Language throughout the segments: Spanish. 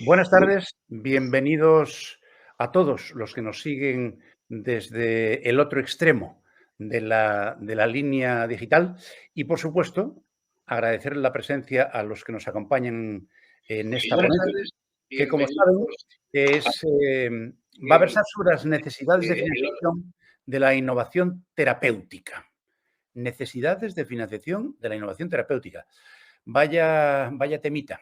Buenas tardes, bienvenidos a todos los que nos siguen desde el otro extremo de la línea digital y, por supuesto, agradecer la presencia a los que nos acompañan en esta ponencia, que, como saben, va a versar sobre las necesidades de financiación de la innovación terapéutica. Necesidades de financiación de la innovación terapéutica. Vaya temita.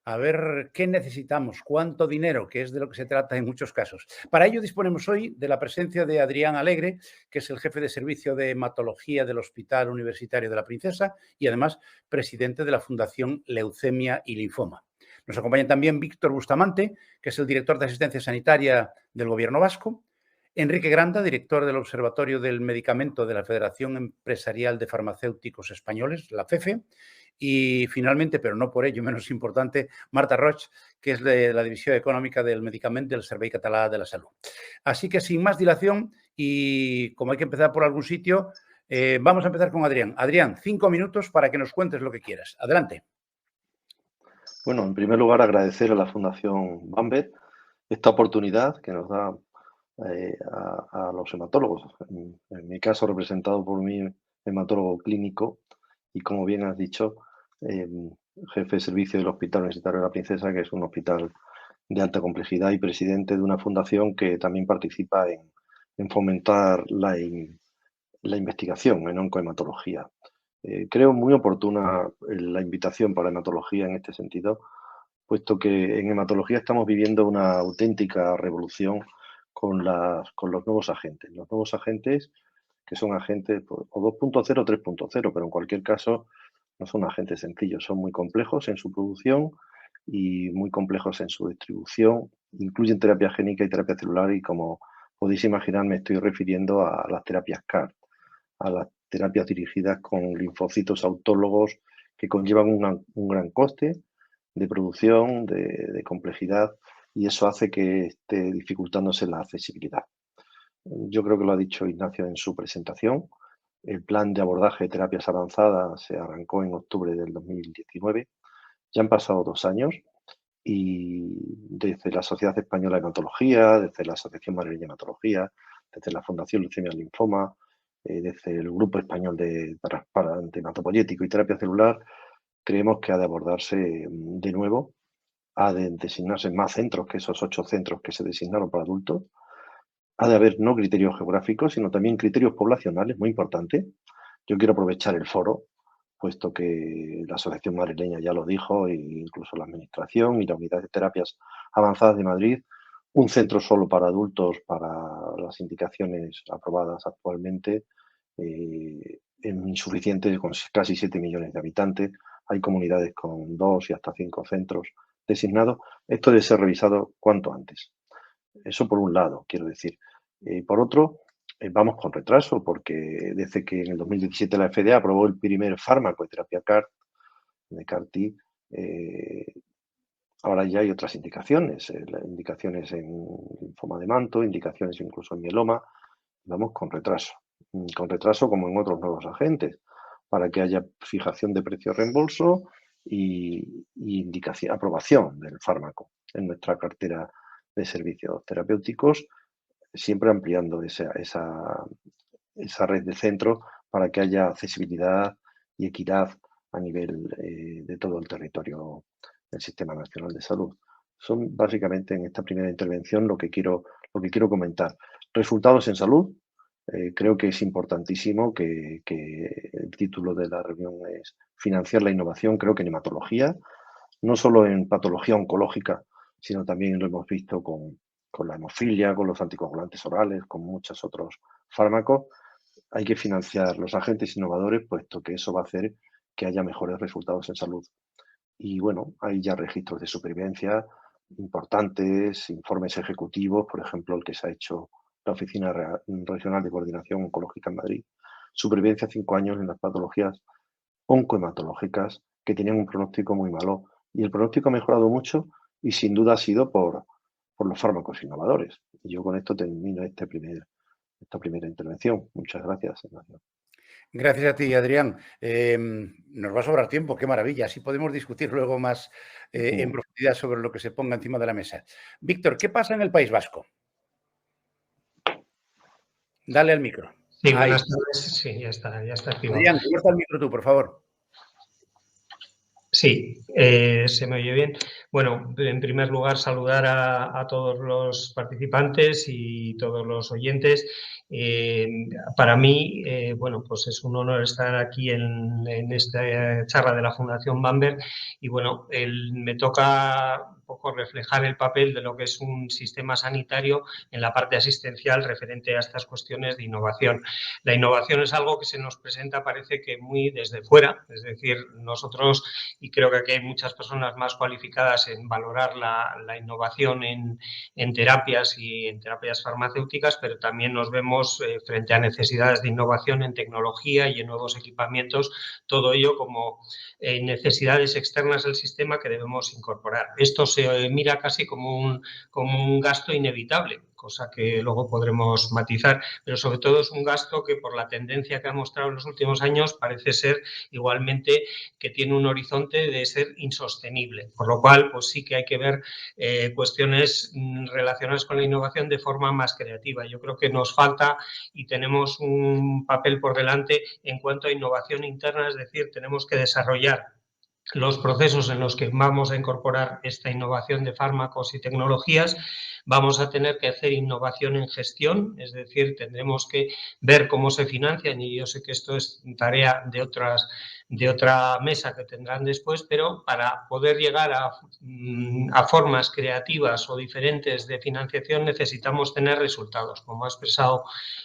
A ver qué necesitamos, cuánto dinero, que es de lo que se trata en muchos casos. Para ello disponemos hoy de la presencia de Adrián Alegre, que es el jefe de servicio de hematología del Hospital Universitario de la Princesa y además presidente de la Fundación Leucemia y Linfoma. Nos acompaña también Víctor Bustamante, que es el director de asistencia sanitaria del Gobierno vasco. Enrique Granda, director del Observatorio del Medicamento de la Federación Empresarial de Farmacéuticos Españoles, la FEFE. Y finalmente, pero no por ello menos importante, Marta Roig, que es de la División Econòmica del Medicament del Servei Català de la Salud. Así que sin más dilación, y como hay que empezar por algún sitio, vamos a empezar con Adrián. Adrián, 5 minutos para que nos cuentes lo que quieras. Adelante. Bueno, en primer lugar, agradecer a la Fundación Bambet esta oportunidad que nos da a los hematólogos, en mi caso representado por mi hematólogo clínico y, como bien has dicho, jefe de servicio del Hospital Universitario de la Princesa, que es un hospital de alta complejidad y presidente de una fundación que también participa en fomentar la investigación en oncohematología. Creo muy oportuna la invitación para hematología en este sentido, puesto que en hematología estamos viviendo una auténtica revolución con los nuevos agentes. Los nuevos agentes, que son agentes o 2.0 o 3.0, pero en cualquier caso no son agentes sencillos, son muy complejos en su producción y muy complejos en su distribución. Incluyen terapia génica y terapia celular y, como podéis imaginar, me estoy refiriendo a las terapias CAR, a las terapias dirigidas con linfocitos autólogos que conllevan un gran coste de producción, de complejidad, y eso hace que esté dificultándose la accesibilidad. Yo creo que lo ha dicho Ignacio en su presentación. El plan de abordaje de terapias avanzadas se arrancó en octubre del 2019. Ya han pasado 2 años y desde la Sociedad Española de Hematología, desde la Asociación Madrileña de Hematología, desde la Fundación Leucemia y Linfoma, desde el Grupo Español de Trasplante Hematopoyético y Terapia Celular, creemos que ha de abordarse de nuevo, ha de designarse más centros que esos 8 centros que se designaron para adultos. Ha de haber no criterios geográficos, sino también criterios poblacionales, muy importante. Yo quiero aprovechar el foro, puesto que la Asociación Madrileña ya lo dijo, e incluso la Administración y la Unidad de Terapias Avanzadas de Madrid, un centro solo para adultos para las indicaciones aprobadas actualmente, es insuficiente, con casi 7 millones de habitantes. Hay comunidades con 2 y hasta 5 centros designados. Esto debe ser revisado cuanto antes. Eso por un lado, quiero decir. Por otro, vamos con retraso, porque desde que en el 2017 la FDA aprobó el primer fármaco de terapia CAR, de CAR-T, ahora ya hay otras indicaciones, indicaciones en linfoma de manto, indicaciones incluso en mieloma. Vamos con retraso como en otros nuevos agentes, para que haya fijación de precio reembolso y indicación, aprobación del fármaco en nuestra cartera de servicios terapéuticos, siempre ampliando esa red de centros para que haya accesibilidad y equidad a nivel de todo el territorio del Sistema Nacional de Salud. Son básicamente en esta primera intervención lo que quiero comentar. Resultados en salud. Creo que es importantísimo que el título de la reunión es financiar la innovación. Creo que en hematología, no solo en patología oncológica, sino también lo hemos visto con la hemofilia, con los anticoagulantes orales, con muchos otros fármacos. Hay que financiar los agentes innovadores, puesto que eso va a hacer que haya mejores resultados en salud. Y bueno, hay ya registros de supervivencia importantes, informes ejecutivos, por ejemplo, el que se ha hecho la Oficina Regional de Coordinación Oncológica en Madrid. Supervivencia 5 años en las patologías oncohematológicas que tenían un pronóstico muy malo. Y el pronóstico ha mejorado mucho y sin duda ha sido por los fármacos innovadores. Y yo con esto termino esta primera intervención. Muchas gracias, Ignacio. Gracias a ti, Adrián. Nos va a sobrar tiempo, qué maravilla. Así podemos discutir luego más en profundidad sobre lo que se ponga encima de la mesa. Víctor, ¿qué pasa en el País Vasco? Dale al micro. Sí, buenas tardes. Sí, ya está activado. Adrián, corta el micro tú, por favor. Sí, se me oye bien. Bueno, en primer lugar, saludar a todos los participantes y todos los oyentes. Para mí, bueno, pues es un honor estar aquí en esta charla de la Fundación Bamberg y, bueno, me toca un poco reflejar el papel de lo que es un sistema sanitario en la parte asistencial referente a estas cuestiones de innovación. La innovación es algo que se nos presenta, parece que muy desde fuera, es decir, nosotros, y creo que aquí hay muchas personas más cualificadas en valorar la innovación en terapias y en terapias farmacéuticas, pero también nos vemos frente a necesidades de innovación en tecnología y en nuevos equipamientos, todo ello como necesidades externas del sistema que debemos incorporar. Esto se mira casi como un gasto inevitable, cosa que luego podremos matizar, pero sobre todo es un gasto que por la tendencia que ha mostrado en los últimos años parece ser igualmente que tiene un horizonte de ser insostenible, por lo cual pues sí que hay que ver cuestiones relacionadas con la innovación de forma más creativa. Yo creo que nos falta y tenemos un papel por delante en cuanto a innovación interna, es decir, tenemos que desarrollar los procesos en los que vamos a incorporar esta innovación de fármacos y tecnologías. Vamos a tener que hacer innovación en gestión, es decir, tendremos que ver cómo se financian, y yo sé que esto es tarea de otra mesa que tendrán después, pero para poder llegar a formas creativas o diferentes de financiación necesitamos tener resultados. Como ha expresado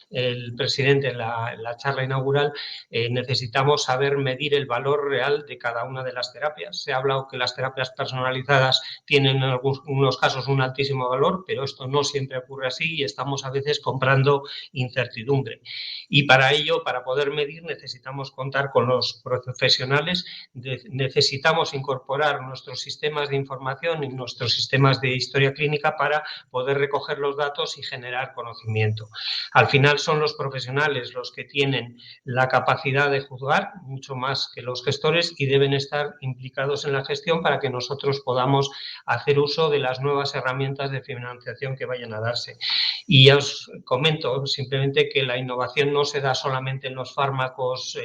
el presidente en la charla inaugural, necesitamos saber medir el valor real de cada una de las terapias. Se ha hablado que las terapias personalizadas tienen en algunos casos un altísimo valor, pero esto no siempre ocurre así y estamos a veces comprando incertidumbre. Y para ello, para poder medir, necesitamos contar con los profesionales, necesitamos incorporar nuestros sistemas de información y nuestros sistemas de historia clínica para poder recoger los datos y generar conocimiento. Al final son los profesionales los que tienen la capacidad de juzgar, mucho más que los gestores, y deben estar implicados en la gestión para que nosotros podamos hacer uso de las nuevas herramientas de financiación que vayan a darse. Y ya os comento simplemente que la innovación no se da solamente en los fármacos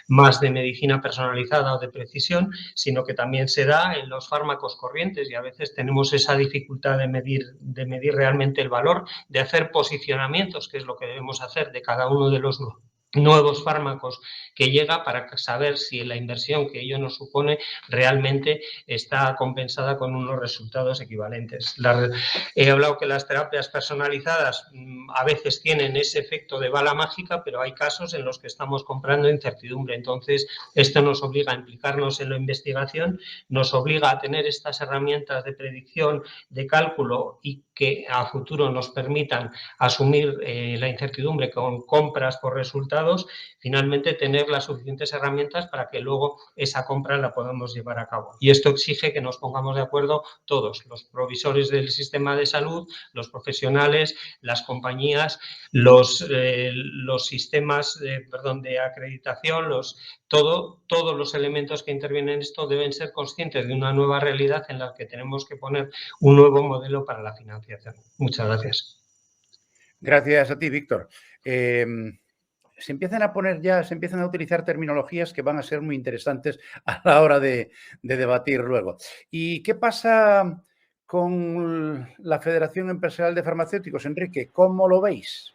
más de medicina personalizada o de precisión, sino que también se da en los fármacos corrientes, y a veces tenemos esa dificultad de medir realmente el valor, de hacer posicionamientos, que es lo que debemos hacer de cada uno de los nuevos fármacos que llega, para saber si la inversión que ello nos supone realmente está compensada con unos resultados equivalentes. He hablado que las terapias personalizadas a veces tienen ese efecto de bala mágica, pero hay casos en los que estamos comprando incertidumbre. Entonces, esto nos obliga a implicarnos en la investigación, nos obliga a tener estas herramientas de predicción, de cálculo, y que a futuro nos permitan asumir la incertidumbre con compras por resultados, finalmente tener las suficientes herramientas para que luego esa compra la podamos llevar a cabo. Y esto exige que nos pongamos de acuerdo todos, los provisores del sistema de salud, los profesionales, las compañías, los sistemas de acreditación, todos los elementos que intervienen en esto deben ser conscientes de una nueva realidad en la que tenemos que poner un nuevo modelo para la financiación. Muchas gracias. Gracias a ti, Víctor. Se empiezan a utilizar terminologías que van a ser muy interesantes a la hora de debatir luego. ¿Y qué pasa con la Federación Empresarial de Farmacéuticos? Enrique, ¿cómo lo veis?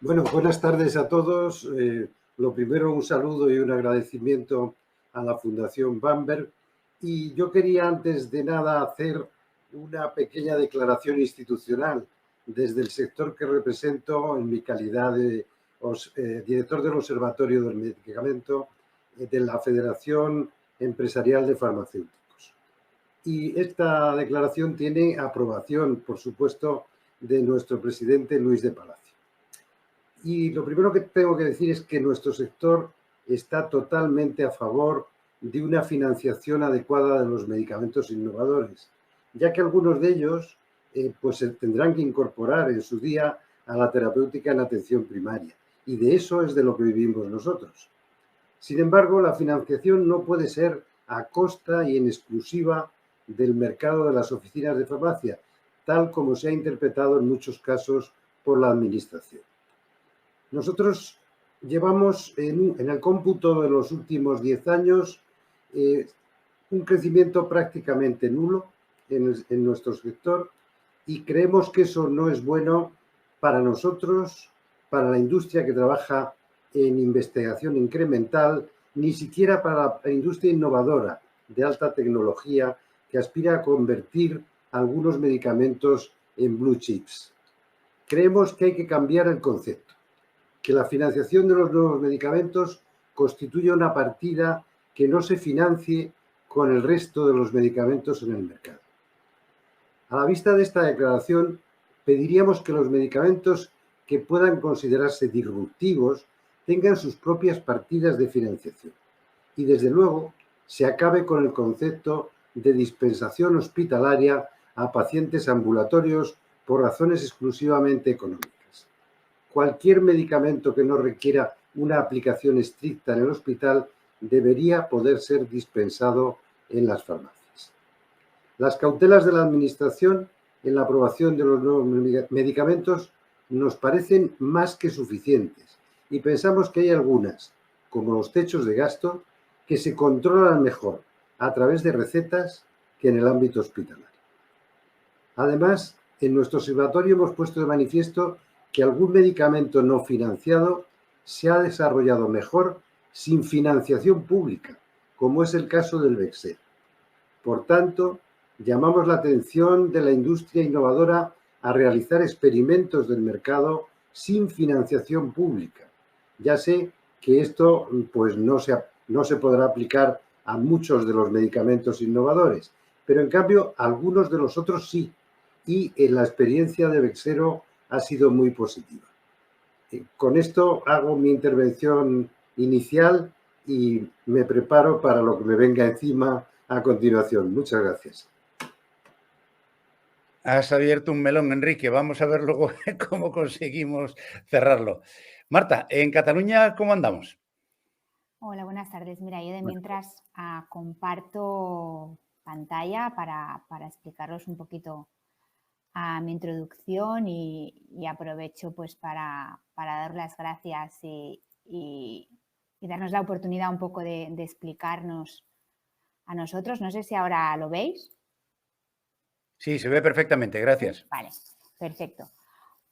Bueno, buenas tardes a todos. Lo primero, un saludo y un agradecimiento a la Fundación Bamberg. Y yo quería, antes de nada, hacer una pequeña declaración institucional desde el sector que represento en mi calidad de director del Observatorio del Medicamento de la Federación Empresarial de Farmacéuticos. Y esta declaración tiene aprobación, por supuesto, de nuestro presidente Luis de Palacio. Y lo primero que tengo que decir es que nuestro sector está totalmente a favor de una financiación adecuada de los medicamentos innovadores, ya que algunos de ellos pues se tendrán que incorporar en su día a la terapéutica en atención primaria. y de eso es de lo que vivimos nosotros. Sin embargo, la financiación no puede ser a costa y en exclusiva del mercado de las oficinas de farmacia, tal como se ha interpretado en muchos casos por la Administración. Nosotros llevamos en el cómputo de los últimos 10 años un crecimiento prácticamente nulo en nuestro sector y creemos que eso no es bueno para nosotros, para la industria que trabaja en investigación incremental, ni siquiera para la industria innovadora de alta tecnología que aspira a convertir algunos medicamentos en blue chips. Creemos que hay que cambiar el concepto, que la financiación de los nuevos medicamentos constituye una partida que no se financie con el resto de los medicamentos en el mercado. A la vista de esta declaración, pediríamos que los medicamentos que puedan considerarse disruptivos tengan sus propias partidas de financiación y, desde luego, se acabe con el concepto de dispensación hospitalaria a pacientes ambulatorios por razones exclusivamente económicas. Cualquier medicamento que no requiera una aplicación estricta en el hospital debería poder ser dispensado en las farmacias. Las cautelas de la Administración en la aprobación de los nuevos medicamentos nos parecen más que suficientes y pensamos que hay algunas, como los techos de gasto, que se controlan mejor a través de recetas que en el ámbito hospitalario. Además, en nuestro observatorio hemos puesto de manifiesto que algún medicamento no financiado se ha desarrollado mejor sin financiación pública, como es el caso del Bexsero. Por tanto, llamamos la atención de la industria innovadora a realizar experimentos del mercado sin financiación pública. Ya sé que esto pues, no se podrá aplicar a muchos de los medicamentos innovadores, pero en cambio algunos de los otros sí, y la experiencia de Bexsero ha sido muy positiva. Con esto hago mi intervención inicial y me preparo para lo que me venga encima a continuación. Muchas gracias. Has abierto un melón, Enrique. Vamos a ver luego cómo conseguimos cerrarlo. Marta, en Cataluña, ¿cómo andamos? Hola, buenas tardes. Mira, yo de mientras comparto pantalla para explicaros un poquito mi introducción y aprovecho pues para dar las gracias y darnos la oportunidad un poco de explicarnos a nosotros. No sé si ahora lo veis. Sí, se ve perfectamente, gracias. Vale, perfecto.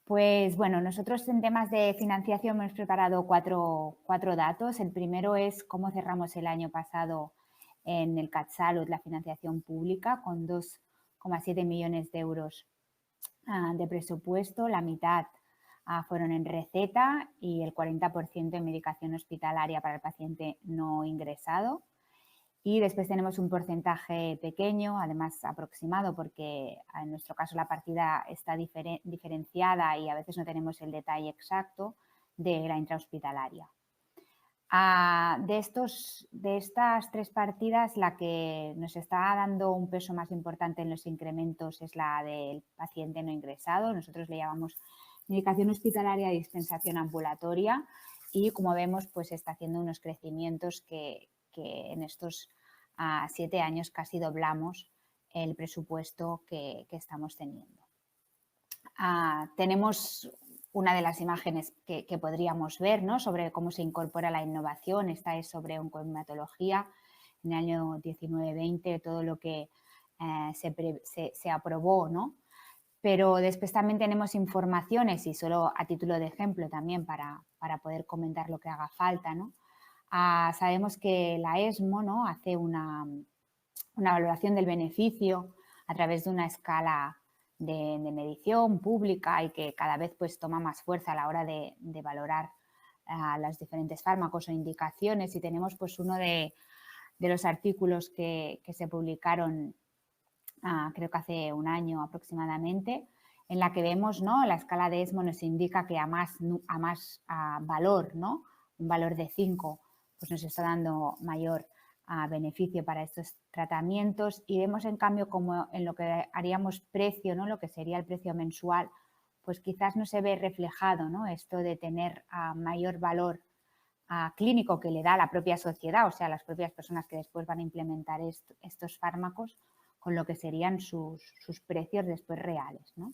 Pues bueno, nosotros en temas de financiación hemos preparado cuatro datos. El primero es cómo cerramos el año pasado en el CatSalut la financiación pública con 2,7 millones de euros de presupuesto. La mitad fueron en receta y el 40% en medicación hospitalaria para el paciente no ingresado. Y después tenemos un porcentaje pequeño, además aproximado, porque en nuestro caso la partida está diferenciada y a veces no tenemos el detalle exacto, de la intrahospitalaria. De estas tres partidas, la que nos está dando un peso más importante en los incrementos es la del paciente no ingresado. Nosotros le llamamos medicación hospitalaria y dispensación ambulatoria y, como vemos, pues está haciendo unos crecimientos que en estos 7 años casi doblamos el presupuesto que estamos teniendo. Tenemos una de las imágenes que podríamos ver, ¿no?, sobre cómo se incorpora la innovación. Esta es sobre oncohematología. En el año 19-20 todo lo que se aprobó, ¿no? Pero después también tenemos informaciones, y solo a título de ejemplo también para poder comentar lo que haga falta, ¿no? Sabemos que la ESMO, ¿no?, hace una valoración del beneficio a través de una escala de medición pública y que cada vez pues toma más fuerza a la hora de valorar los diferentes fármacos o indicaciones. Y tenemos pues uno de los artículos que se publicaron creo que hace un año aproximadamente, en la que vemos, ¿no?, la escala de ESMO nos indica que a más valor, ¿no?, un valor de 5, pues nos está dando mayor beneficio para estos tratamientos. Y vemos en cambio como en lo que haríamos precio, ¿no?, lo que sería el precio mensual, pues quizás no se ve reflejado, ¿no? Esto de tener mayor valor clínico que le da a la propia sociedad, o sea, las propias personas que después van a implementar estos fármacos, con lo que serían sus precios después reales, ¿no?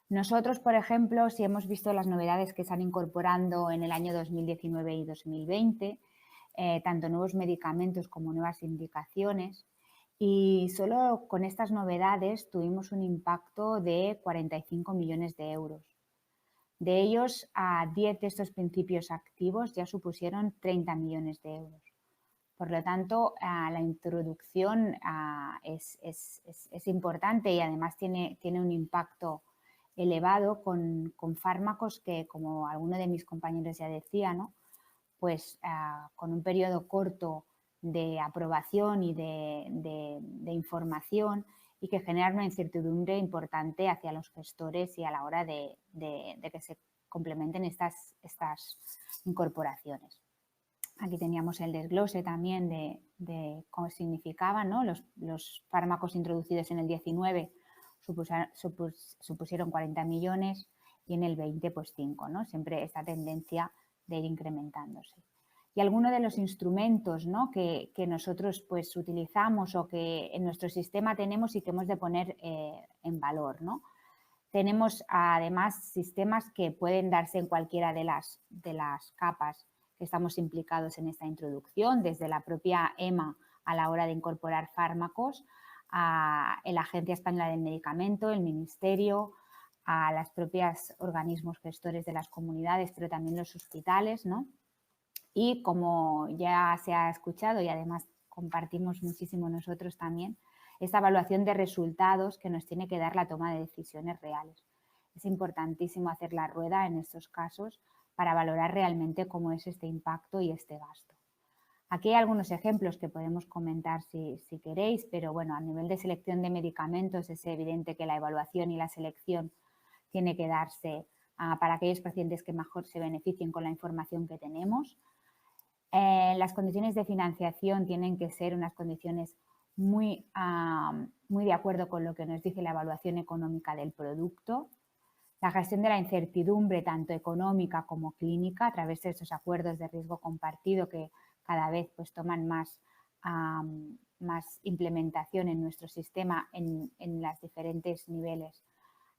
Nosotros, por ejemplo, si hemos visto las novedades que están incorporando en el año 2019 y 2020, tanto nuevos medicamentos como nuevas indicaciones, y solo con estas novedades tuvimos un impacto de 45 millones de euros. De ellos, 10 de estos principios activos ya supusieron 30 millones de euros. Por lo tanto, la introducción es importante y además tiene un impacto elevado con fármacos que, como alguno de mis compañeros ya decía, ¿no? Pues con un periodo corto de aprobación y de información, y que generan una incertidumbre importante hacia los gestores y a la hora de que se complementen estas incorporaciones. Aquí teníamos el desglose también de cómo significaban, ¿no? Los fármacos introducidos en el 19 supusieron 40 millones y en el 20 pues 5, ¿no? Siempre esta tendencia de ir incrementándose. Y algunos de los instrumentos, ¿no? que nosotros pues utilizamos o que en nuestro sistema tenemos y que hemos de poner en valor, ¿no? Tenemos además sistemas que pueden darse en cualquiera de las capas que estamos implicados en esta introducción, desde la propia EMA a la hora de incorporar fármacos, a la Agencia Española del Medicamento, el Ministerio, a los propios organismos gestores de las comunidades, pero también los hospitales, ¿no? Y como ya se ha escuchado y además compartimos muchísimo nosotros también, esta evaluación de resultados que nos tiene que dar la toma de decisiones reales. Es importantísimo hacer la rueda en estos casos para valorar realmente cómo es este impacto y este gasto. Aquí hay algunos ejemplos que podemos comentar si queréis, pero bueno, a nivel de selección de medicamentos es evidente que la evaluación y la selección tiene que darse para aquellos pacientes que mejor se beneficien con la información que tenemos. Las condiciones de financiación tienen que ser unas condiciones muy de acuerdo con lo que nos dice la evaluación económica del producto. La gestión de la incertidumbre, tanto económica como clínica, a través de estos acuerdos de riesgo compartido que cada vez pues, toman más implementación en nuestro sistema en los diferentes niveles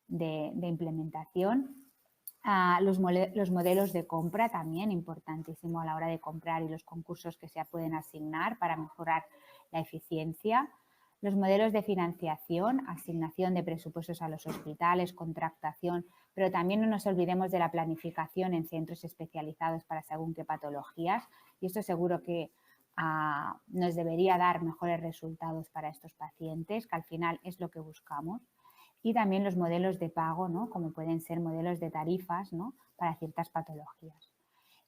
de implementación. Los modelos de compra también, importantísimo a la hora de comprar y los concursos que se pueden asignar para mejorar la eficiencia. Los modelos de financiación, asignación de presupuestos a los hospitales, contratación, pero también no nos olvidemos de la planificación en centros especializados para según qué patologías, y esto seguro que nos debería dar mejores resultados para estos pacientes, que al final es lo que buscamos. Y también los modelos de pago, ¿no? Como pueden ser modelos de tarifas, ¿no? Para ciertas patologías.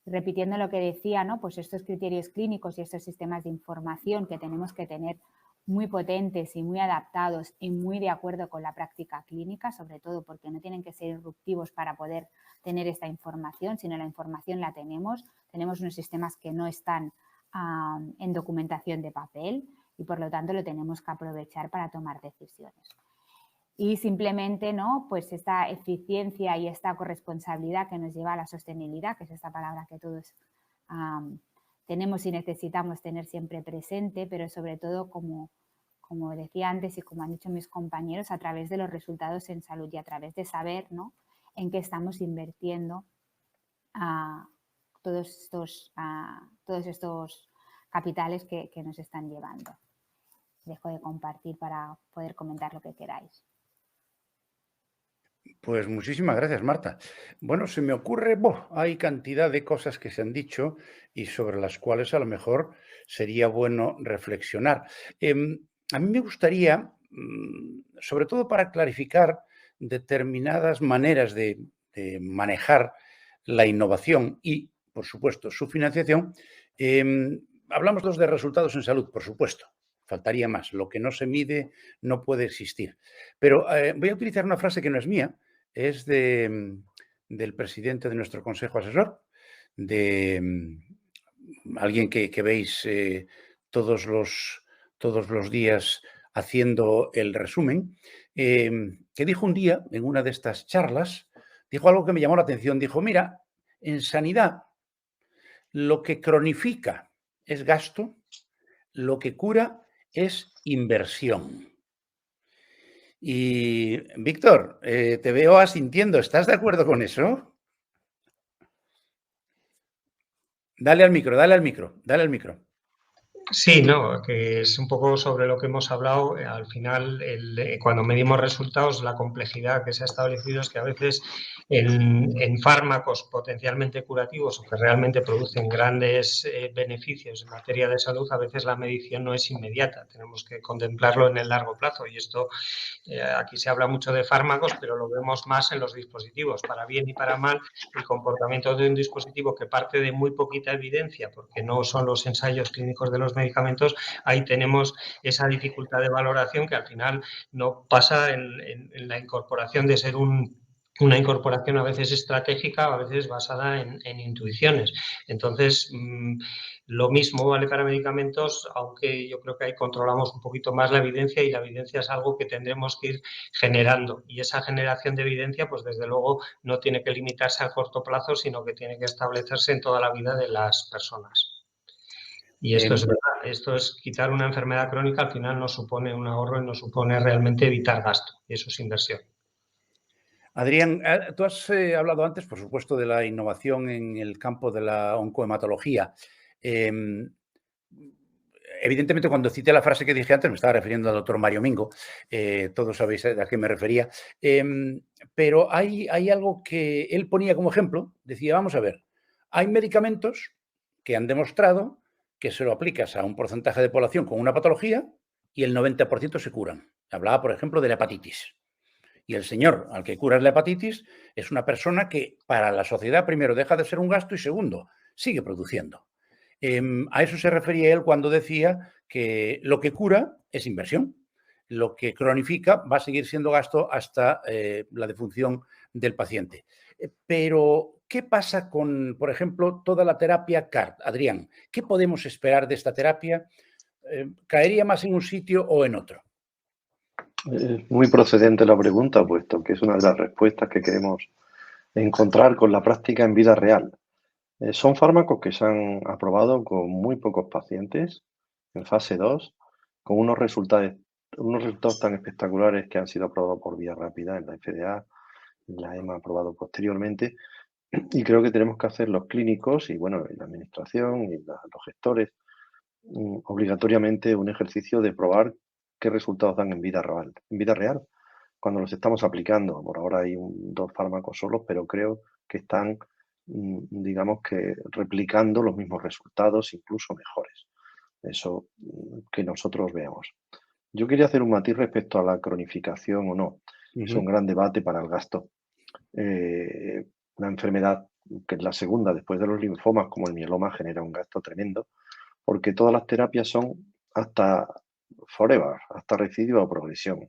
Y repitiendo lo que decía, ¿no? Pues estos criterios clínicos y estos sistemas de información que tenemos que tener muy potentes y muy adaptados y muy de acuerdo con la práctica clínica, sobre todo porque no tienen que ser disruptivos para poder tener esta información, sino la información la tenemos unos sistemas que no están en documentación de papel y por lo tanto lo tenemos que aprovechar para tomar decisiones. Y simplemente, ¿no? Pues esta eficiencia y esta corresponsabilidad que nos lleva a la sostenibilidad, que es esta palabra que todos tenemos y necesitamos tener siempre presente, pero sobre todo, como decía antes y como han dicho mis compañeros, a través de los resultados en salud y a través de saber, ¿no? En qué estamos invirtiendo todos estos capitales que nos están llevando. Dejo de compartir para poder comentar lo que queráis. Pues muchísimas gracias, Marta. Bueno, se me ocurre, hay cantidad de cosas que se han dicho y sobre las cuales a lo mejor sería bueno reflexionar. A mí me gustaría, sobre todo para clarificar determinadas maneras de manejar la innovación y, por supuesto, su financiación. Hablamos de resultados en salud, por supuesto. Faltaría más. Lo que no se mide no puede existir. Pero voy a utilizar una frase que no es mía, es del presidente de nuestro consejo asesor, de alguien que veis todos los días haciendo el resumen, que dijo un día en una de estas charlas, dijo algo que me llamó la atención. Dijo, mira, en sanidad lo que cronifica es gasto, lo que cura es inversión. Y, Víctor, te veo asintiendo. ¿Estás de acuerdo con eso? Dale al micro, dale al micro, dale al micro. Sí, no, que es un poco sobre lo que hemos hablado. Al final, cuando medimos resultados, la complejidad que se ha establecido es que a veces en fármacos potencialmente curativos o que realmente producen grandes beneficios en materia de salud, a veces la medición no es inmediata. Tenemos que contemplarlo en el largo plazo y esto, aquí se habla mucho de fármacos, pero lo vemos más en los dispositivos. Para bien y para mal, el comportamiento de un dispositivo que parte de muy poquita evidencia, porque no son los ensayos clínicos de los medicamentos, ahí tenemos esa dificultad de valoración que al final no pasa en la incorporación de ser una incorporación a veces estratégica, a veces basada en intuiciones. Entonces, lo mismo vale para medicamentos, aunque yo creo que ahí controlamos un poquito más la evidencia y la evidencia es algo que tendremos que ir generando. Y esa generación de evidencia, pues desde luego no tiene que limitarse a corto plazo, sino que tiene que establecerse en toda la vida de las personas. Y esto es verdad, esto es quitar una enfermedad crónica, al final nos supone un ahorro y nos supone realmente evitar gasto, y eso es inversión. Adrián, tú has hablado antes, por supuesto, de la innovación en el campo de la oncohematología. Evidentemente, cuando cité la frase que dije antes, me estaba refiriendo al doctor Mario Mingo, todos sabéis a qué me refería, pero hay algo que él ponía como ejemplo, decía, vamos a ver, hay medicamentos que han demostrado que se lo aplicas a un porcentaje de población con una patología y el 90% se curan. Hablaba, por ejemplo, de la hepatitis. Y el señor al que curas la hepatitis es una persona que para la sociedad, primero, deja de ser un gasto y segundo, sigue produciendo. A eso se refería él cuando decía que lo que cura es inversión. Lo que cronifica va a seguir siendo gasto hasta la defunción del paciente. Pero, ¿qué pasa con, por ejemplo, toda la terapia CAR? Adrián, ¿qué podemos esperar de esta terapia? ¿Caería más en un sitio o en otro? Es muy procedente la pregunta, puesto que es una de las respuestas que queremos encontrar con la práctica en vida real. Son fármacos que se han aprobado con muy pocos pacientes en fase 2, con unos resultados tan espectaculares que han sido aprobados por vía rápida en la FDA, la EMA ha aprobado posteriormente, y creo que tenemos que hacer los clínicos y bueno, la administración y los gestores obligatoriamente un ejercicio de probar qué resultados dan en vida real, cuando los estamos aplicando. Por ahora hay 2 fármacos solos, pero creo que están, digamos que replicando los mismos resultados, incluso mejores. Eso que nosotros veamos. Yo quería hacer un matiz respecto a la cronificación o no. Es un gran debate para el gasto. Una enfermedad que es la segunda después de los linfomas, como el mieloma, genera un gasto tremendo, porque todas las terapias son hasta forever, hasta recidiva o progresión.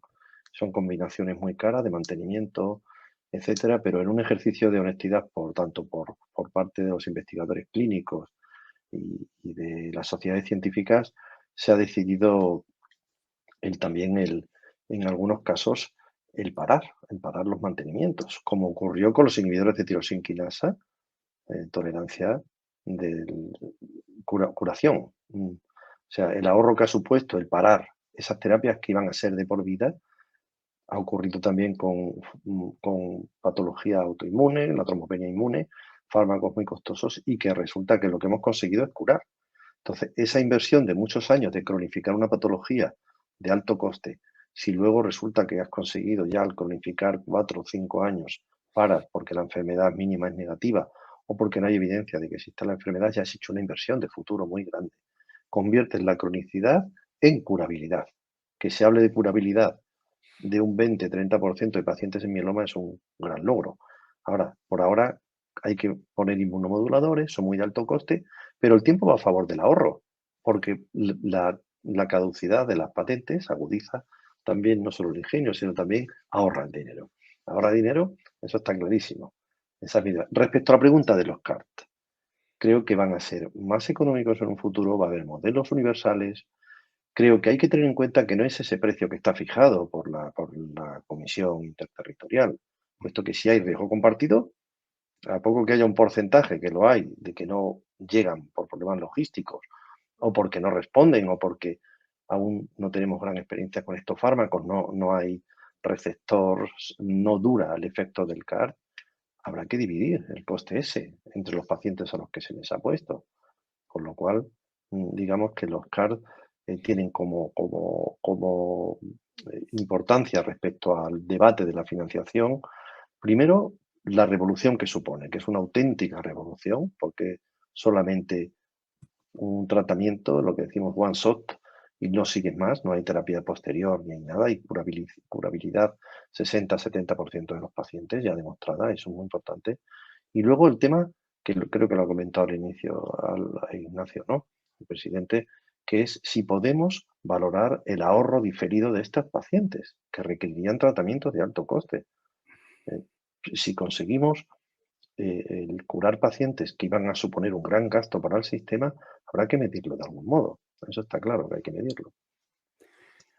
Son combinaciones muy caras de mantenimiento, etcétera, pero en un ejercicio de honestidad, por parte de los investigadores clínicos y de las sociedades científicas, se ha decidido en algunos casos, el parar los mantenimientos, como ocurrió con los inhibidores de tirosinquinasa, tolerancia de curación. O sea, el ahorro que ha supuesto el parar esas terapias que iban a ser de por vida ha ocurrido también con patología autoinmune, la trombopenia inmune, fármacos muy costosos y que resulta que lo que hemos conseguido es curar. Entonces, esa inversión de muchos años de cronificar una patología de alto coste, si luego resulta que has conseguido ya al cronificar 4 o 5 años paras porque la enfermedad mínima es negativa o porque no hay evidencia de que exista la enfermedad, ya has hecho una inversión de futuro muy grande. Conviertes la cronicidad en curabilidad. Que se hable de curabilidad de un 20-30% de pacientes en mieloma es un gran logro. Ahora, por ahora hay que poner inmunomoduladores, son muy de alto coste, pero el tiempo va a favor del ahorro, porque la caducidad de las patentes agudiza también no solo el ingenio, sino también ahorra el dinero. Ahorra dinero, eso está clarísimo. Respecto a la pregunta de los CART, creo que van a ser más económicos en un futuro, va a haber modelos universales creo que hay que tener en cuenta que no es ese precio que está fijado por la Comisión Interterritorial, puesto que si hay riesgo compartido, a poco que haya un porcentaje, que lo hay, de que no llegan por problemas logísticos o porque no responden o porque aún no tenemos gran experiencia con estos fármacos, no hay receptor, no dura el efecto del CAR, habrá que dividir el coste ese entre los pacientes a los que se les ha puesto. Con lo cual, digamos que los CAR tienen como importancia respecto al debate de la financiación, primero, la revolución que supone, que es una auténtica revolución, porque solamente un tratamiento, lo que decimos one shot, y no sigues más, no hay terapia posterior ni hay nada, hay curabilidad 60-70% de los pacientes ya demostrada, eso es muy importante. Y luego el tema, que creo que lo ha comentado al inicio a Ignacio, ¿no? El presidente, que es si podemos valorar el ahorro diferido de estos pacientes que requerirían tratamientos de alto coste. Si conseguimos el curar pacientes que iban a suponer un gran gasto para el sistema, habrá que medirlo de algún modo. Eso está claro que hay que medirlo.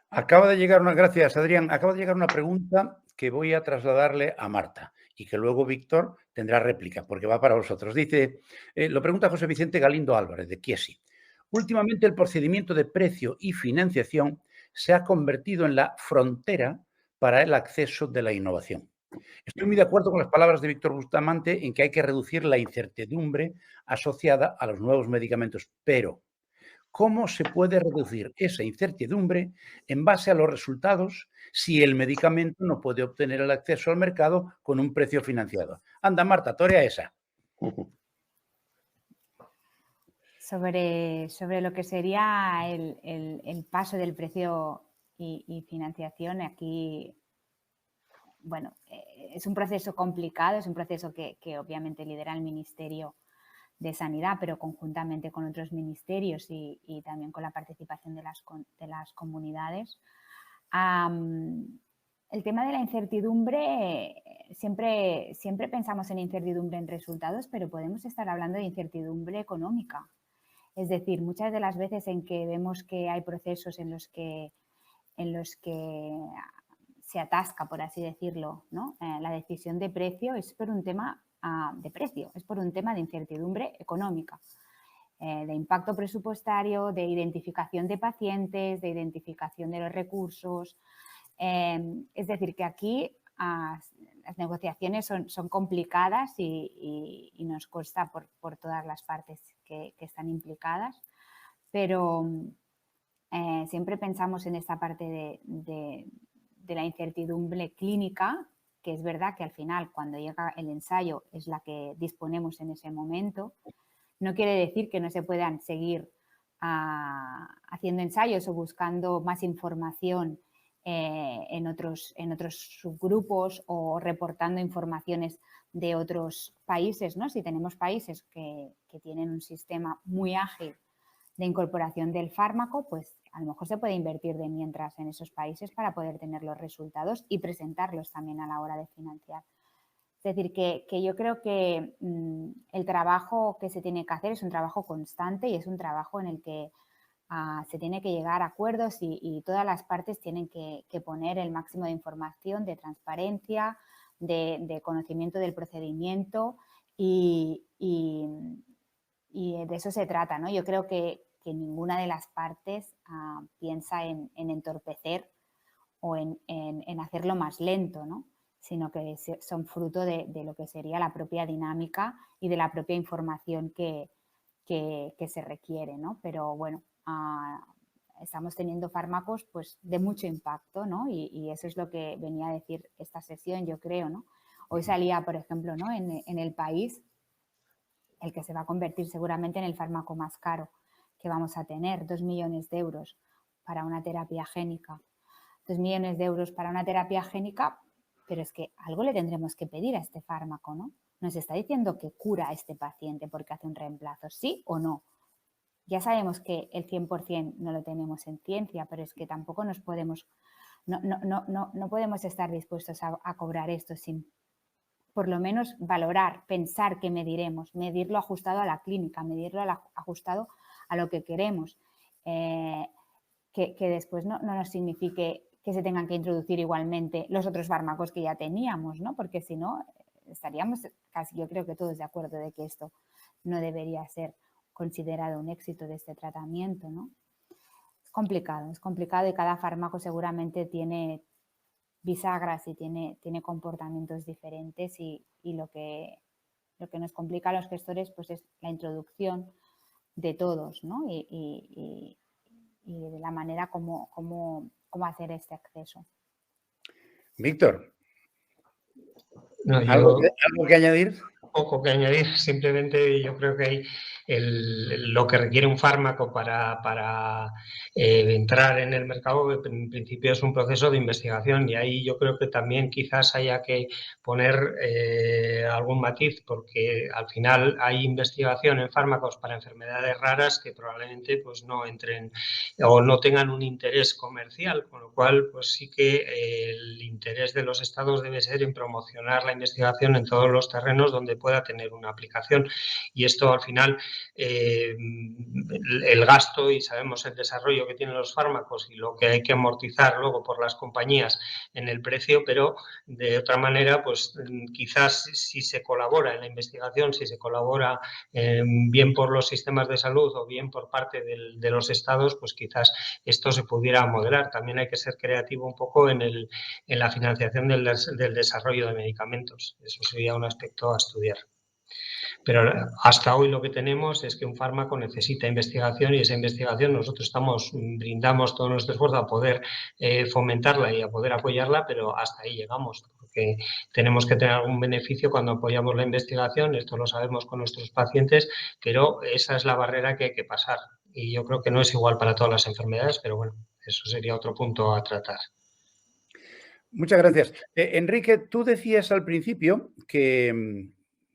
Acaba de llegar gracias, Adrián. Acaba de llegar una pregunta que voy a trasladarle a Marta y que luego Víctor tendrá réplica porque va para vosotros. Dice, lo pregunta José Vicente Galindo Álvarez de Chiesi. Últimamente el procedimiento de precio y financiación se ha convertido en la frontera para el acceso de la innovación. Estoy muy de acuerdo con las palabras de Víctor Bustamante en que hay que reducir la incertidumbre asociada a los nuevos medicamentos, pero ¿cómo se puede reducir esa incertidumbre en base a los resultados si el medicamento no puede obtener el acceso al mercado con un precio financiado? Anda, Marta, torea esa. Sobre lo que sería el paso del precio y financiación, aquí, bueno, es un proceso complicado, es un proceso que obviamente lidera el Ministerio de Sanidad, pero conjuntamente con otros ministerios y también con la participación de las comunidades. El tema de la incertidumbre, siempre pensamos en incertidumbre en resultados, pero podemos estar hablando de incertidumbre económica. Es decir, muchas de las veces en que vemos que hay procesos en los que se atasca, por así decirlo, ¿no? La decisión de precio es por un tema de precio, es por un tema de incertidumbre económica, de impacto presupuestario, de identificación de pacientes, de identificación de los recursos. Es decir, que aquí las negociaciones son complicadas y nos cuesta por todas las partes que están implicadas, pero siempre pensamos en esta parte de la incertidumbre clínica, que es verdad que al final cuando llega el ensayo es la que disponemos en ese momento. No quiere decir que no se puedan seguir haciendo ensayos o buscando más información en otros subgrupos o reportando informaciones de otros países, ¿no? Si tenemos países que tienen un sistema muy ágil de incorporación del fármaco, pues a lo mejor se puede invertir de mientras en esos países para poder tener los resultados y presentarlos también a la hora de financiar. Es decir, que yo creo que el trabajo que se tiene que hacer es un trabajo constante y es un trabajo en el que se tiene que llegar a acuerdos y todas las partes tienen que poner el máximo de información, de transparencia, de conocimiento del procedimiento y de eso se trata, ¿no? Yo creo que ninguna de las partes piensa en entorpecer o en hacerlo más lento, ¿no? Sino que son fruto de lo que sería la propia dinámica y de la propia información que se requiere, ¿no? Pero bueno, estamos teniendo fármacos pues, de mucho impacto, ¿no? Y eso es lo que venía a decir esta sesión, yo creo, ¿no? Hoy salía, por ejemplo, ¿no? en El País, el que se va a convertir seguramente en el fármaco más caro que vamos a tener, 2 millones de euros para una terapia génica. 2 millones de euros para una terapia génica, pero es que algo le tendremos que pedir a este fármaco, ¿no? Nos está diciendo que cura a este paciente porque hace un reemplazo, ¿sí o no? Ya sabemos que el 100% no lo tenemos en ciencia, pero es que tampoco no podemos estar dispuestos a cobrar esto sin por lo menos valorar, pensar que medirlo ajustado a la clínica, medirlo ajustado a lo que queremos. Que que después no nos signifique que se tengan que introducir igualmente los otros fármacos que ya teníamos, ¿no? Porque si no, estaríamos casi, yo creo que todos de acuerdo de que esto no debería ser considerado un éxito de este tratamiento, ¿no? Es complicado y cada fármaco seguramente tiene bisagras y tiene comportamientos diferentes y lo que nos complica a los gestores pues es la introducción de todos, ¿no? Y de la manera como hacer este acceso. Víctor, No, ¿algo que añadir? Poco que añadir, simplemente yo creo que hay lo que requiere un fármaco para entrar en el mercado, en principio es un proceso de investigación y ahí yo creo que también quizás haya que poner algún matiz porque al final hay investigación en fármacos para enfermedades raras que probablemente pues no entren o no tengan un interés comercial, con lo cual pues sí que el interés de los estados debe ser en promocionar la investigación en todos los terrenos donde pueda tener una aplicación y esto al final el gasto y sabemos el desarrollo que tienen los fármacos y lo que hay que amortizar luego por las compañías en el precio, pero de otra manera pues quizás si se colabora en la investigación, si se colabora bien por los sistemas de salud o bien por parte de los estados, pues quizás esto se pudiera modelar. También hay que ser creativo un poco en la financiación del desarrollo de medicamentos. Eso sería un aspecto a estudiar. Pero hasta hoy lo que tenemos es que un fármaco necesita investigación y esa investigación nosotros brindamos todo nuestro esfuerzo a poder fomentarla y a poder apoyarla, pero hasta ahí llegamos, porque tenemos que tener algún beneficio cuando apoyamos la investigación, esto lo sabemos con nuestros pacientes, pero esa es la barrera que hay que pasar y yo creo que no es igual para todas las enfermedades, pero bueno, eso sería otro punto a tratar. Muchas gracias. Enrique, tú decías al principio que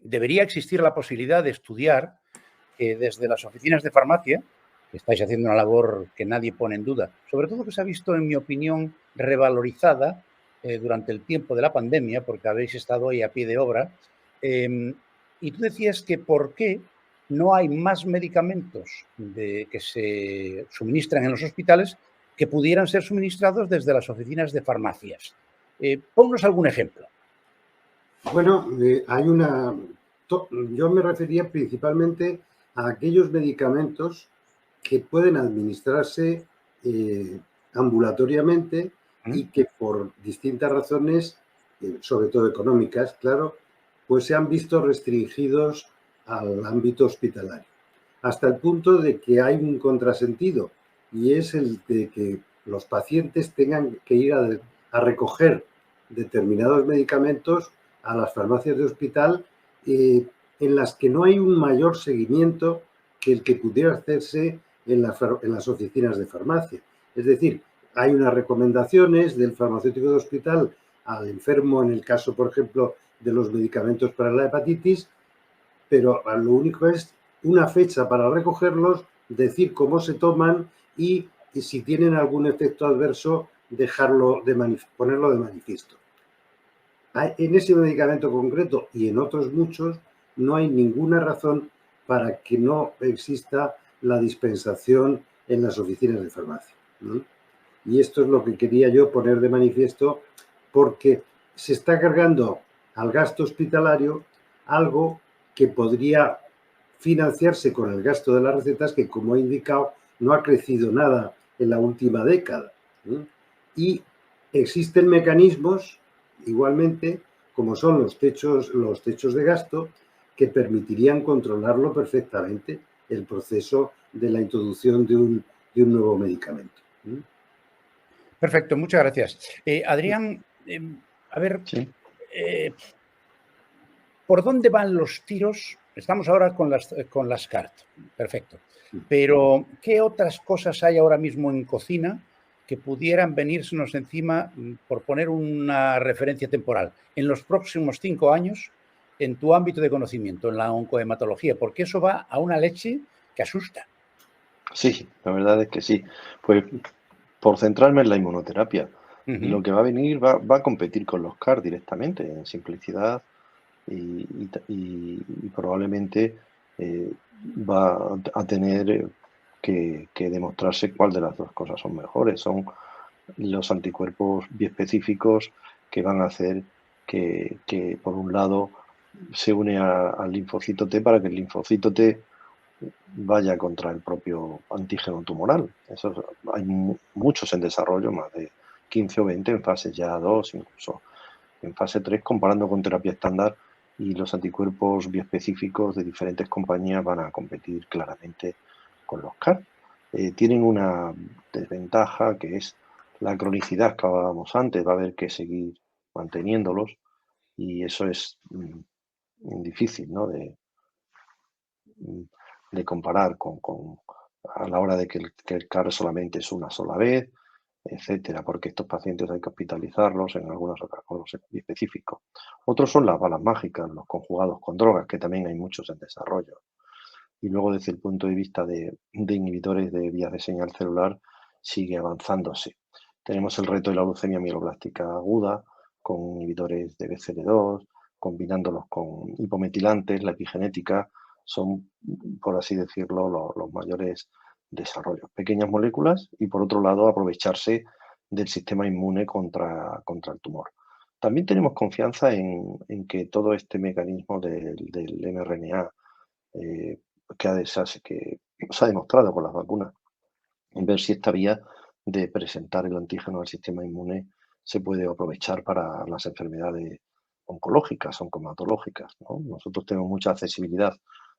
debería existir la posibilidad de estudiar desde las oficinas de farmacia, que estáis haciendo una labor que nadie pone en duda, sobre todo que se ha visto, en mi opinión, revalorizada durante el tiempo de la pandemia, porque habéis estado ahí a pie de obra, y tú decías que por qué no hay más medicamentos que se suministran en los hospitales que pudieran ser suministrados desde las oficinas de farmacias. Ponnos algún ejemplo. Bueno, yo me refería principalmente a aquellos medicamentos que pueden administrarse ambulatoriamente y que por distintas razones, sobre todo económicas, claro, pues se han visto restringidos al ámbito hospitalario. Hasta el punto de que hay un contrasentido y es el de que los pacientes tengan que ir a recoger determinados medicamentos a las farmacias de hospital en las que no hay un mayor seguimiento que el que pudiera hacerse en las oficinas de farmacia. Es decir, hay unas recomendaciones del farmacéutico de hospital al enfermo en el caso, por ejemplo, de los medicamentos para la hepatitis, pero lo único es una fecha para recogerlos, decir cómo se toman y si tienen algún efecto adverso, ponerlo de manifiesto. En ese medicamento concreto y en otros muchos no hay ninguna razón para que no exista la dispensación en las oficinas de farmacia, ¿no? Y esto es lo que quería yo poner de manifiesto porque se está cargando al gasto hospitalario algo que podría financiarse con el gasto de las recetas que, como he indicado, no ha crecido nada en la última década, ¿no? Y existen mecanismos igualmente, como son los techos de gasto, que permitirían controlarlo perfectamente, el proceso de la introducción de un nuevo medicamento. Perfecto, muchas gracias. Adrián, a ver, sí. ¿Por dónde van los tiros? Estamos ahora con las CART, perfecto. Pero, ¿qué otras cosas hay ahora mismo en cocina que pudieran venírsenos encima, por poner una referencia temporal, en los próximos 5 años, en tu ámbito de conocimiento, en la oncohematología? Porque eso va a una leche que asusta. Sí, la verdad es que sí. Pues por centrarme en la inmunoterapia, lo que va a venir va a competir con los CAR directamente, en simplicidad y probablemente va a tener que demostrarse cuál de las dos cosas son mejores. Son los anticuerpos biespecíficos que van a hacer que por un lado se une al linfocito T para que el linfocito T vaya contra el propio antígeno tumoral. Hay muchos en desarrollo, más de 15 o 20 en fase ya 2, incluso en fase 3, comparando con terapia estándar, y los anticuerpos biespecíficos de diferentes compañías van a competir claramente con los CAR. Tienen una desventaja, que es la cronicidad que hablábamos antes. Va a haber que seguir manteniéndolos, y eso es difícil, ¿no?, de comparar a la hora de que el CAR solamente es una sola vez, etcétera, porque estos pacientes hay que hospitalizarlos en algunos casos específicos. Otros son las balas mágicas, los conjugados con drogas, que también hay muchos en desarrollo. Y luego, desde el punto de vista de inhibidores de vías de señal celular, sigue avanzándose. Tenemos el reto de la leucemia mieloblástica aguda, con inhibidores de BCL2, combinándolos con hipometilantes. La epigenética son, por así decirlo, los mayores desarrollos. Pequeñas moléculas y, por otro lado, aprovecharse del sistema inmune contra el tumor. También tenemos confianza en que todo este mecanismo del mRNA, que se ha demostrado con las vacunas, en ver si esta vía de presentar el antígeno al sistema inmune se puede aprovechar para las enfermedades oncológicas, oncomatológicas, ¿no? Nosotros tenemos mucha accesibilidad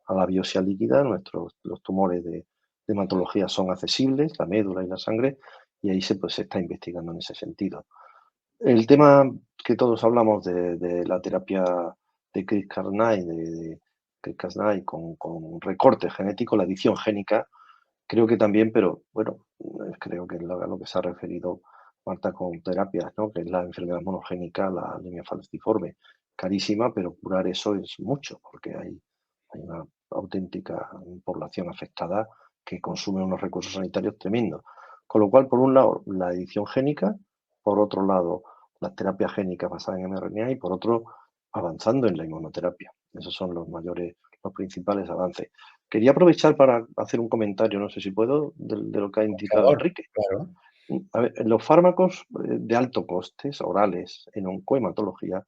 a la biopsia líquida. Los tumores de hematología son accesibles, la médula y la sangre, y ahí se está investigando en ese sentido. El tema que todos hablamos de la terapia de CRISPR-Cas9 con recorte genético, la edición génica, creo que también, pero bueno, creo que es a lo que se ha referido Marta con terapias, ¿no?, que es la enfermedad monogénica, la anemia falciforme, carísima, pero curar eso es mucho, porque hay una auténtica población afectada que consume unos recursos sanitarios tremendos. Con lo cual, por un lado, la edición génica, por otro lado, las terapias génicas basadas en mRNA, y por otro, avanzando en la inmunoterapia. Esos son los principales avances. Quería aprovechar para hacer un comentario, no sé si puedo, de lo que ha indicado Enrique. Claro. A ver, los fármacos de alto coste, orales, en oncohematología,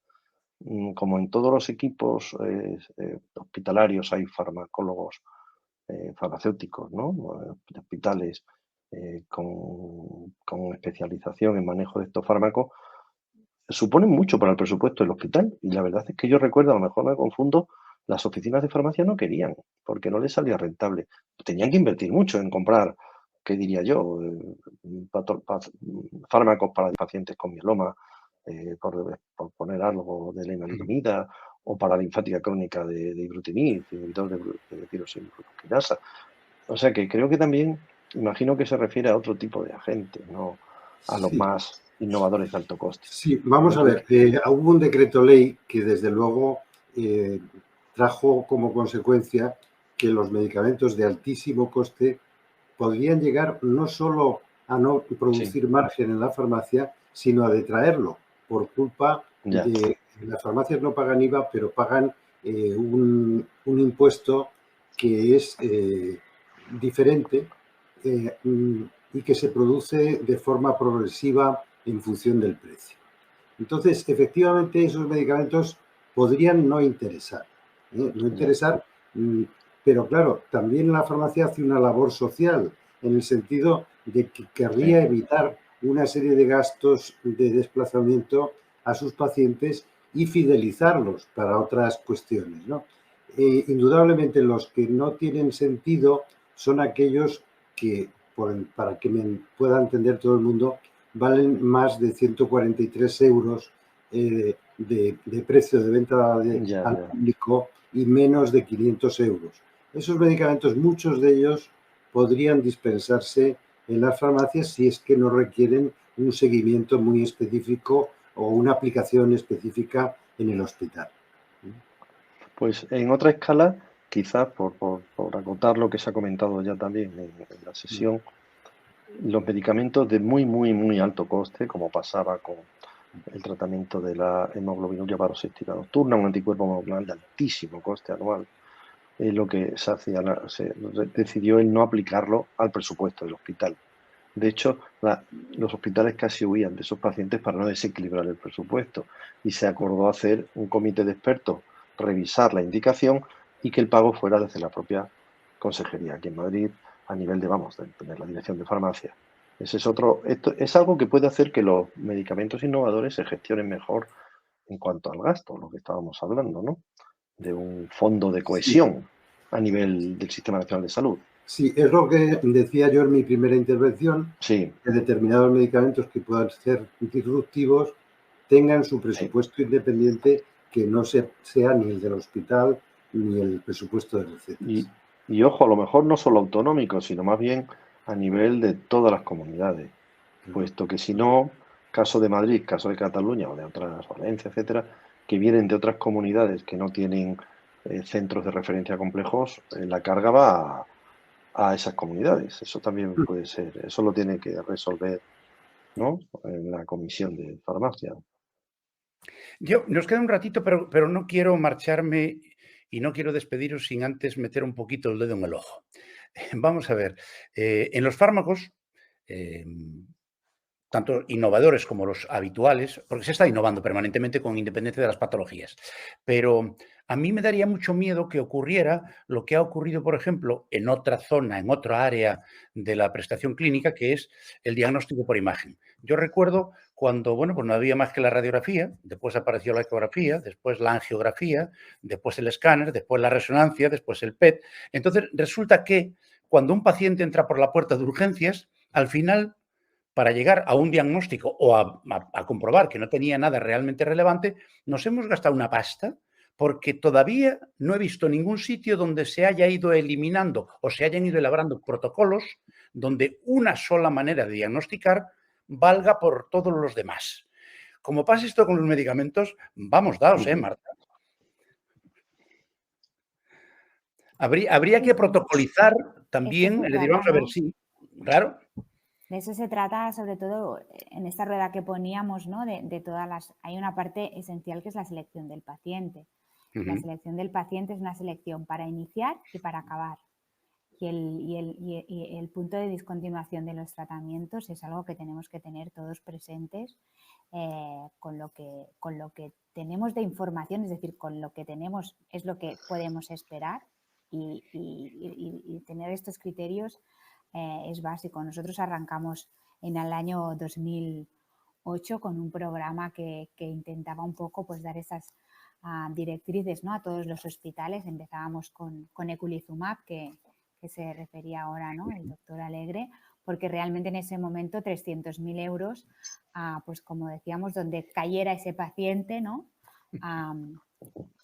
como en todos los equipos hospitalarios, hay farmacólogos farmacéuticos, ¿no?, de hospitales con especialización en manejo de estos fármacos, suponen mucho para el presupuesto del hospital. Y la verdad es que yo recuerdo, a lo mejor me confundo, las oficinas de farmacia no querían, porque no les salía rentable. Tenían que invertir mucho en comprar, ¿qué diría yo?, fármacos para pacientes con mieloma, por poner algo, de lenalidomida, o para linfática crónica de ibrutinib, inhibidor de tirosinquinasa. O sea que creo que también, imagino que se refiere a otro tipo de agentes, no a los más innovadores de alto coste. Sí, vamos a ver, hubo un decreto ley que desde luego trajo como consecuencia que los medicamentos de altísimo coste podrían llegar no solo a no producir margen en la farmacia, sino a detraerlo, por culpa de las farmacias no pagan IVA, pero pagan un impuesto que es diferente y que se produce de forma progresiva en función del precio. Entonces, efectivamente, esos medicamentos podrían no interesar, pero claro, también la farmacia hace una labor social, en el sentido de que querría evitar una serie de gastos de desplazamiento a sus pacientes y fidelizarlos para otras cuestiones, ¿no? Indudablemente, los que no tienen sentido son aquellos que, para que me pueda entender todo el mundo, valen más de 143 euros de precio de venta al público y menos de 500 euros. Esos medicamentos, muchos de ellos, podrían dispensarse en las farmacias si es que no requieren un seguimiento muy específico o una aplicación específica en el hospital. Pues en otra escala, quizás por acotar lo que se ha comentado ya también en la sesión, los medicamentos de muy, muy, muy alto coste, como pasaba con el tratamiento de la hemoglobinuria paroxística nocturna, un anticuerpo monoclonal de altísimo coste anual, lo que se hacía, se decidió el no aplicarlo al presupuesto del hospital. De hecho, los hospitales casi huían de esos pacientes para no desequilibrar el presupuesto y se acordó hacer un comité de expertos, revisar la indicación y que el pago fuera desde la propia consejería aquí en Madrid a nivel de la dirección de farmacia. Ese es otro, esto es algo que puede hacer que los medicamentos innovadores se gestionen mejor en cuanto al gasto, lo que estábamos hablando, ¿no? De un fondo de cohesión a nivel del Sistema Nacional de Salud. Sí, es lo que decía yo en mi primera intervención, sí, que determinados medicamentos que puedan ser disruptivos tengan su presupuesto independiente, que no sea ni el del hospital ni el presupuesto de recetas. Y ojo, a lo mejor no solo autonómico, sino más bien a nivel de todas las comunidades, puesto que si no, caso de Madrid, caso de Cataluña o de otras, Valencia, etcétera, que vienen de otras comunidades que no tienen centros de referencia complejos, la carga va a esas comunidades. Eso también puede ser, eso lo tiene que resolver, ¿no?, en la comisión de farmacia. Nos queda un ratito, pero no quiero marcharme y no quiero despediros sin antes meter un poquito el dedo en el ojo. Vamos a ver, en los fármacos, tanto innovadores como los habituales, porque se está innovando permanentemente con independencia de las patologías, pero a mí me daría mucho miedo que ocurriera lo que ha ocurrido, por ejemplo, en otra zona, en otra área de la prestación clínica, que es el diagnóstico por imagen. Yo recuerdo cuando, pues no había más que la radiografía, después apareció la ecografía, después la angiografía, después el escáner, después la resonancia, después el PET. Entonces, resulta que cuando un paciente entra por la puerta de urgencias, al final, para llegar a un diagnóstico o a comprobar que no tenía nada realmente relevante, nos hemos gastado una pasta porque todavía no he visto ningún sitio donde se haya ido eliminando o se hayan ido elaborando protocolos donde una sola manera de diagnosticar valga por todos los demás. Como pasa esto con los medicamentos, vamos daos, Marta. Habría que protocolizar también, es decir, vamos a ver, sí, claro. De eso se trata, sobre todo en esta rueda que poníamos, ¿no? De todas las... Hay una parte esencial que es la selección del paciente. La selección del paciente es una selección para iniciar y para acabar. Y el punto de discontinuación de los tratamientos es algo que tenemos que tener todos presentes con lo que tenemos de información, es decir, con lo que tenemos es lo que podemos esperar y tener estos criterios es básico. Nosotros arrancamos en el año 2008 con un programa que intentaba un poco pues dar esas directrices, ¿no?, a todos los hospitales. Empezábamos con eculizumab, que se refería ahora, ¿no?, el doctor Alegre, porque realmente en ese momento 300.000 euros, pues como decíamos, donde cayera ese paciente, ¿no?,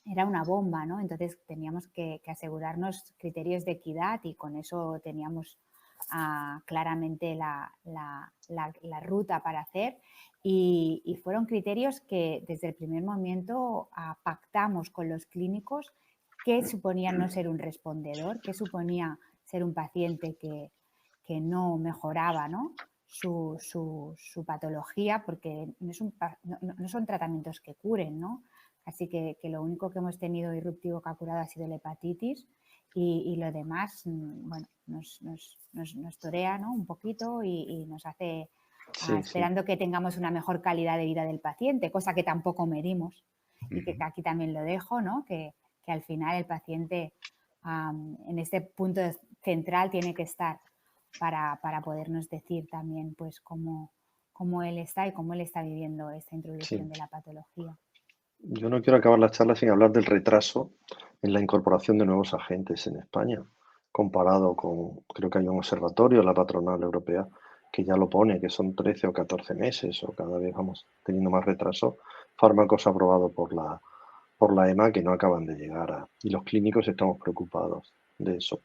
era una bomba, ¿no? Entonces teníamos que asegurarnos criterios de equidad y con eso teníamos claramente la ruta para hacer y fueron criterios que desde el primer momento pactamos con los clínicos qué suponía no ser un respondedor, qué suponía ser un paciente que no mejoraba, ¿no?, su patología, porque no son tratamientos que curen, ¿no? Así que lo único que hemos tenido disruptivo que ha curado ha sido la hepatitis y lo demás, bueno, nos torea, ¿no?, un poquito y nos hace esperando que tengamos una mejor calidad de vida del paciente, cosa que tampoco medimos y que aquí también lo dejo, ¿no?, que al final el paciente en este punto central tiene que estar para podernos decir también pues cómo él está y cómo él está viviendo esta introducción de la patología. Yo no quiero acabar la charla sin hablar del retraso en la incorporación de nuevos agentes en España, comparado con, creo que hay un observatorio, la patronal europea, que ya lo pone, que son 13 o 14 meses, o cada vez vamos teniendo más retraso, fármacos aprobados por la EMA que no acaban de llegar y los clínicos estamos preocupados de eso.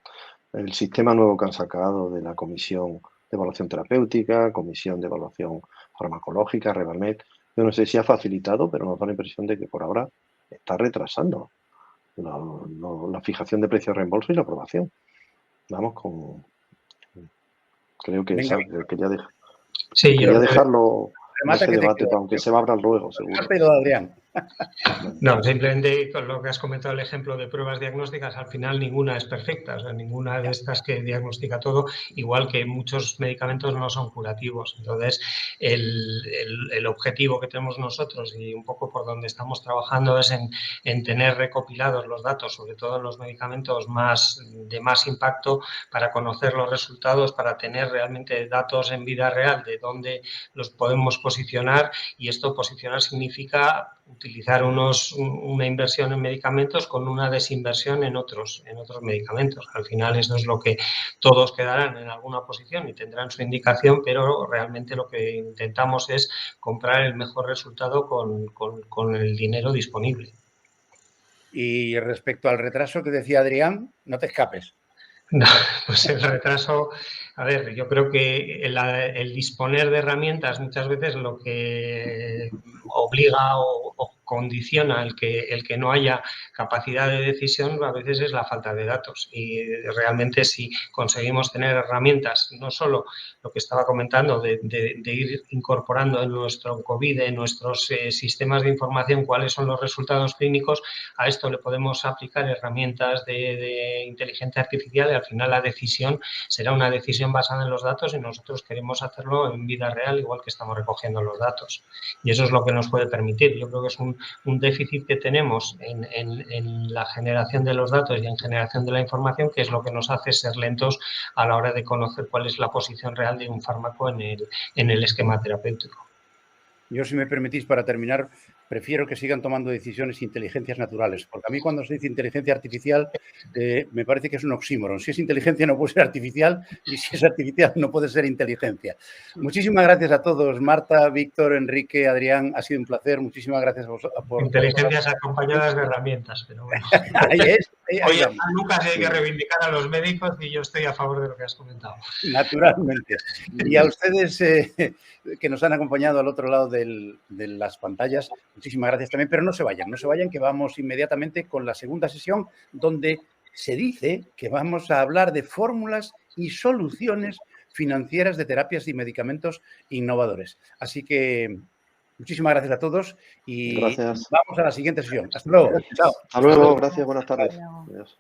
El sistema nuevo que han sacado de la Comisión de Evaluación Terapéutica, Comisión de Evaluación Farmacológica, Revalmed, yo no sé si ha facilitado, pero nos da la impresión de que por ahora está retrasando la fijación de precios de reembolso y la aprobación. Vamos con... Creo que quería dejarlo ese debate, aunque se va a hablar luego, seguro. Rápido, Adrián. No, simplemente con lo que has comentado, el ejemplo de pruebas diagnósticas, al final ninguna es perfecta, o sea, ninguna de estas que diagnostica todo, igual que muchos medicamentos no son curativos. Entonces, el objetivo que tenemos nosotros y un poco por donde estamos trabajando es en tener recopilados los datos, sobre todo en los medicamentos de más impacto, para conocer los resultados, para tener realmente datos en vida real de dónde los podemos posicionar, y esto posicionar significa utilizar una inversión en medicamentos con una desinversión en otros medicamentos. Al final eso es lo que todos quedarán en alguna posición y tendrán su indicación, pero realmente lo que intentamos es comprar el mejor resultado con el dinero disponible. Y respecto al retraso que decía Adrián, no te escapes. No, pues el retraso, a ver, yo creo que el disponer de herramientas muchas veces lo que obliga o condiciona el que no haya capacidad de decisión a veces es la falta de datos, y realmente si conseguimos tener herramientas, no solo lo que estaba comentando de ir incorporando en nuestro COVID, en nuestros sistemas de información, cuáles son los resultados clínicos, a esto le podemos aplicar herramientas de inteligencia artificial, y al final la decisión será una decisión basada en los datos, y nosotros queremos hacerlo en vida real, igual que estamos recogiendo los datos. Y eso es lo que nos puede permitir. Yo creo que es un déficit que tenemos en la generación de los datos y en generación de la información, que es lo que nos hace ser lentos a la hora de conocer cuál es la posición real de un fármaco en el esquema terapéutico. Yo, si me permitís, para terminar, prefiero que sigan tomando decisiones inteligencias naturales, porque a mí cuando se dice inteligencia artificial me parece que es un oxímoron. Si es inteligencia no puede ser artificial, y si es artificial no puede ser inteligencia. Muchísimas gracias a todos, Marta, Víctor, Enrique, Adrián, ha sido un placer. Muchísimas gracias por inteligencias acompañadas de herramientas, pero bueno. Ahí es. Oye, nunca hay que reivindicar a los médicos, y yo estoy a favor de lo que has comentado. Naturalmente. Y a ustedes que nos han acompañado al otro lado de las pantallas, muchísimas gracias también, pero no se vayan, que vamos inmediatamente con la segunda sesión, donde se dice que vamos a hablar de fórmulas y soluciones financieras de terapias y medicamentos innovadores. Así que muchísimas gracias a todos y gracias. Vamos a la siguiente sesión. Hasta luego. Chao. Hasta luego. Gracias. Buenas tardes. Adiós.